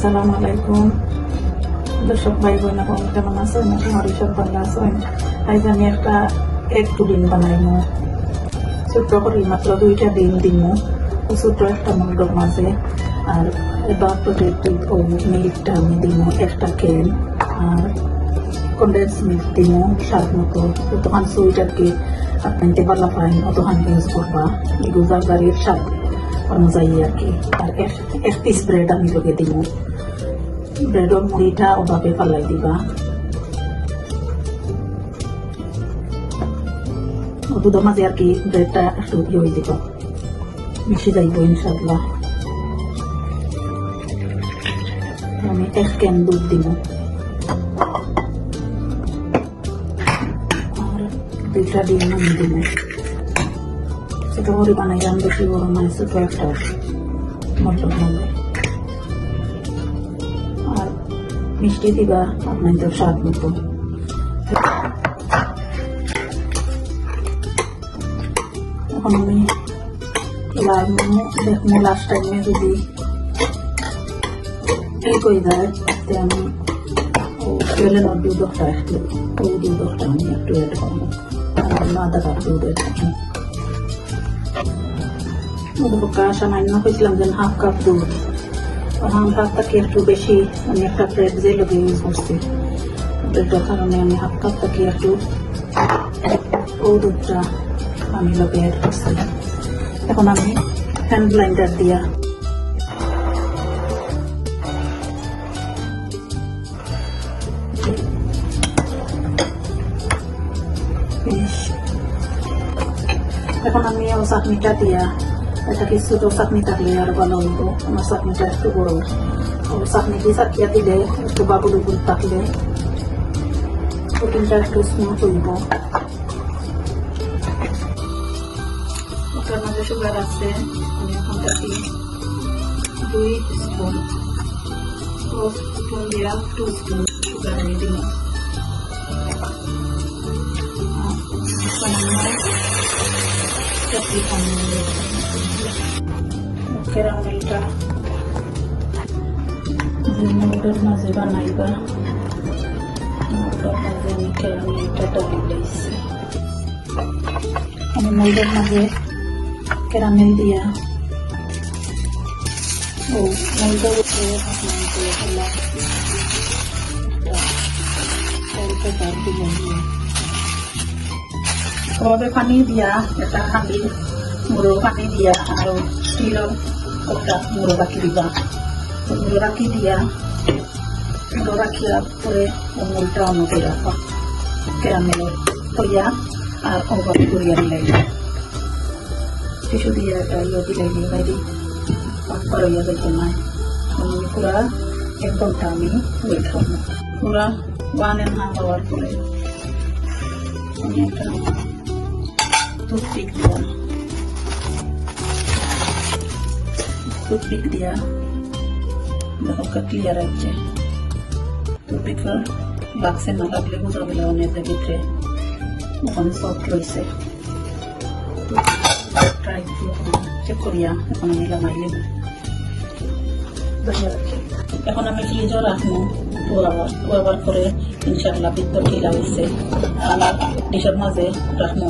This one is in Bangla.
আসসালামু আলাইকুম দর্শক ভাই বোন কেমন আছেন? আমার সব ভালো আছেন। আজ আমি একটা এক পুডিং বানাইমু। ছোট্ট করে মাত্র 2টা ডিম দিমু, ছোট্ট একটা মুরগোর মাঝে। আর এবার মিল্কটা আমি দিমু, একটা ক্রিম আর কন্ডেন্স মিল্ক দিমু স্বাদ মতো। যতক্ষণ সুইট আর কি আপনি ভালো পাইন অতক্ষণ ইউজ করবা। গুজার বাড়ির স্বাদ অনুযায়ী আর কি। আর এক পিস ব্রেড আমি লগে দিমু। ব্রেডর মুড়িটা ওভাবে ফালাই দিবা। দুধের মাঝে আর কি ব্রেডটা একটু হয়ে দিব, মিশে যাইব ইনশাল্লাহ। আমি 1 ক্যান দুধ দিব আর 2টা ডিম আমি দিব। ছোট করে বানাইলাম, বেশি বড় নয়, ছোট একটা মটর হবে। আর মিষ্টি দিবা আপনাদের স্বাদ মতো। এখন আমি দেখবো লাস্ট টাইমে যদি ঠিক হয়ে যায়, আমি বেলেনোর দুধটা একটু দুধটা আমি একটু অ্যাড করবো। আধা কাপ দুধ অ্যাড করবো। সামান্য হয়েছিলাম যে 1/2 কাপ দুধ, হাফ থেকে একটু বেশি আমি একটা ব্রেড যে লোকে ইউজ করছি। ব্রেডের কারণে আমি 1/2 কাপ থেকে একটু দুধটা আমি লোকে অ্যাড করছি। এখন আমি হ্যান্ড ব্লেন্ডার দিয়া এখন আমি চাটনিটা দিয়া এটা কিছু চাটনি থাকলে আর ভালো হইব। আমার চাটনিটা একটু বড়, চাটনি দিয়ে চাটিয়া দিলে একটু বাবুল থাকলে প্রোটিনটা একটু স্মুথ হইব। ওটার মাঝে সুগার আছে, আমি এখন থাকি 2 স্পুন দিয়া 2 স্পুন সুগার আমি দিব। ক্যারামেলটা মুরগের মাঝে বানাইবা, মুরগের মাঝে আমি ক্যারামেলটা ডালি লাইছি। আমি মুরগের মাঝে ক্যারামেল দিয়া মুরগের উপরে পানি দিয়া একটা হাঁড়ি মুড়ো পানি দিয়া আর স্টিলের একটা মুড়ো রাখি দিবা। মুড়ো রাখি দিয়া মুড়ো রাখিয়ার পরে মুড়টা অন্যতে রাখা ক্যারামেলের হইয়া আর অভাবে করিয়া দিলাই টিস্যু দিয়ে একটা দিলাই দিয়ে বাইরে পাক হইয়া যাইতে নাই। পুরা 1 ঘন্টা আমি ওয়েট করবো। পুরা 1.5 আওয়ার পরে আমি একটা টুথপিক দিয়া দেখো ক্লিয়ার আছে। টুথপিক বাক্সে না লাগলে বোঝা গেলে অনেক ভিতরে ওখানে সফট রয়েছে। ট্রাই চেক করিয়া এখন আমি লাগাইলে এখন আমি ফ্রিজও রাখবো 2 আওয়ার পরে ইনশাল্লাহ ভিতর ঢিলা হয়েছে। আর ডিশের মাঝে রাখবো